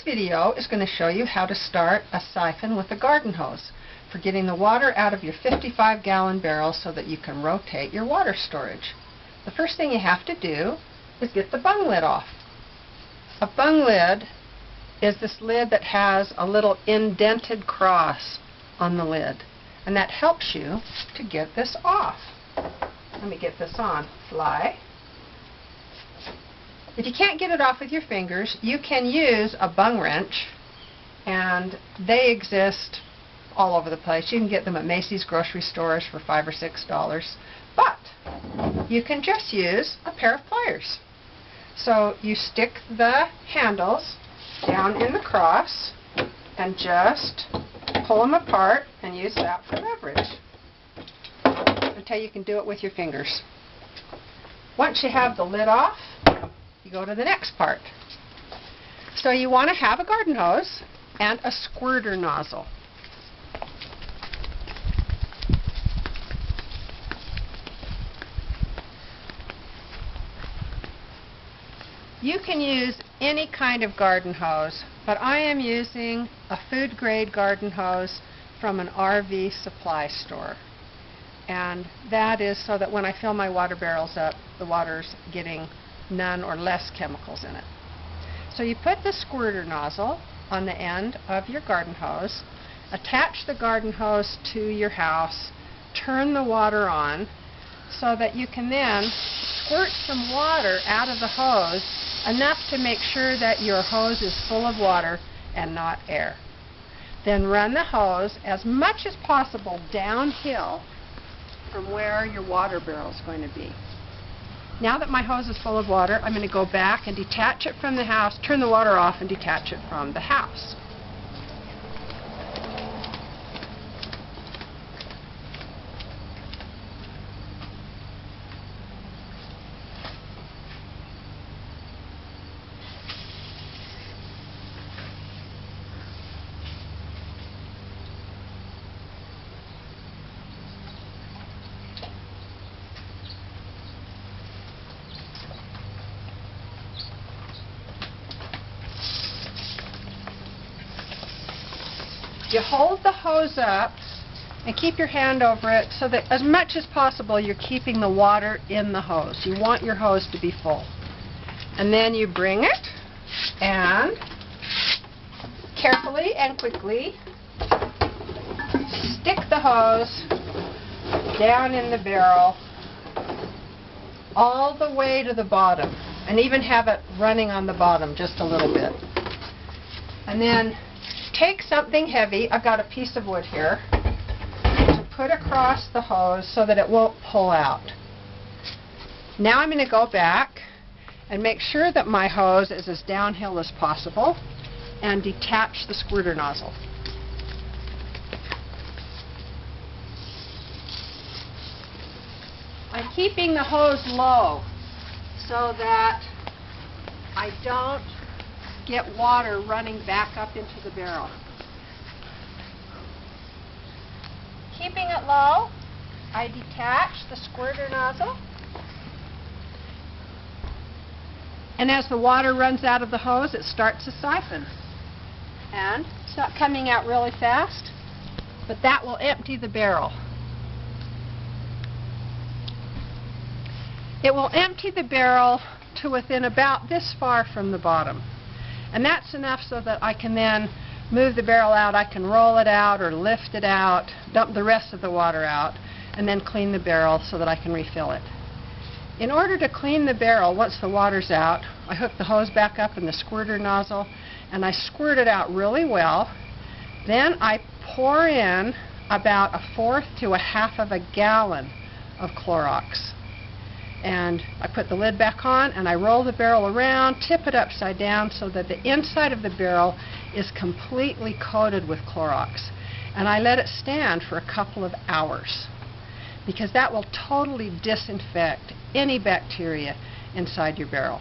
video is going to show you how to start a siphon with a garden hose for getting the water out of your 55-gallon barrel so that you can rotate your water storage. The first thing you have to do is get the bung lid off. A bung lid is this lid that has a little indented cross on the lid, and that helps you to get this off. Let me get this on. Fly. If you can't get it off with your fingers, you can use a bung wrench, and they exist all over the place. You can get them at Macy's grocery stores for $5 or $6, but you can just use a pair of pliers. So you stick the handles down in the cross and just pull them apart and use that for leverage until you can do it with your fingers. Once you have the lid off, you go to the next part. So you want to have a garden hose and a squirter nozzle. You can use any kind of garden hose, but I am using a food-grade garden hose from an RV supply store. And that is so that when I fill my water barrels up, the water's getting none or less chemicals in it. So you put the squirter nozzle on the end of your garden hose, attach the garden hose to your house, turn the water on so that you can then squirt some water out of the hose, enough to make sure that your hose is full of water and not air. Then run the hose as much as possible downhill from where your water barrel is going to be. Now that my hose is full of water, I'm going to go back and detach it from the house, turn the water off and detach it from the house. You hold the hose up and keep your hand over it so that as much as possible you're keeping the water in the hose. You want your hose to be full. And then you bring it and carefully and quickly stick the hose down in the barrel all the way to the bottom, and even have it running on the bottom just a little bit. And then take something heavy, I've got a piece of wood here, to put across the hose so that it won't pull out. Now I'm going to go back and make sure that my hose is as downhill as possible and detach the squirter nozzle. I'm keeping the hose low so that I don't get water running back up into the barrel. Keeping it low, I detach the squirter nozzle, and as the water runs out of the hose, it starts a siphon. And it's not coming out really fast, but that will empty the barrel. It will empty the barrel to within about this far from the bottom. And that's enough so that I can then move the barrel out. I can roll it out or lift it out, dump the rest of the water out, and then clean the barrel so that I can refill it. In order to clean the barrel, once the water's out, I hook the hose back up in the squirter nozzle and I squirt it out really well. Then I pour in about 1/4 to 1/2 of a gallon of Clorox. And I put the lid back on and I roll the barrel around, tip it upside down so that the inside of the barrel is completely coated with Clorox. And I let it stand for a couple of hours because that will totally disinfect any bacteria inside your barrel.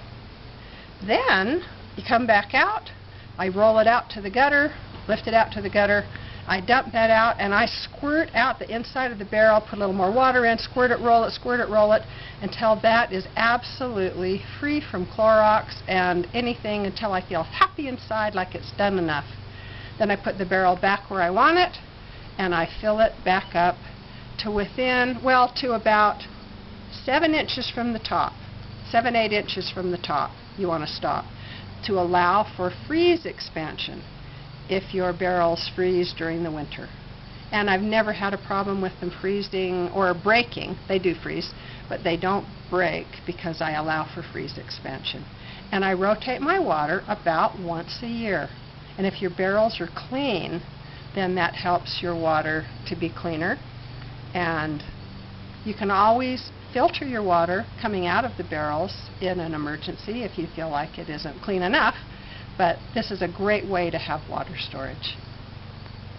Then you come back out, I roll it out to the gutter, lift it out to the gutter, I dump that out and I squirt out the inside of the barrel, put a little more water in, squirt it, roll it, until that is absolutely free from Clorox and anything, until I feel happy inside, like it's done enough. Then I put the barrel back where I want it, and I fill it back up to within, well, to about 7 inches from the top, 7-8 inches from the top. You want to stop to allow for freeze expansion if your barrels freeze during the winter. And I've never had a problem with them freezing or breaking. They do freeze, but they don't break because I allow for freeze expansion. And I rotate my water about once a year. And if your barrels are clean, then that helps your water to be cleaner. And you can always filter your water coming out of the barrels in an emergency if you feel like it isn't clean enough. But this is a great way to have water storage.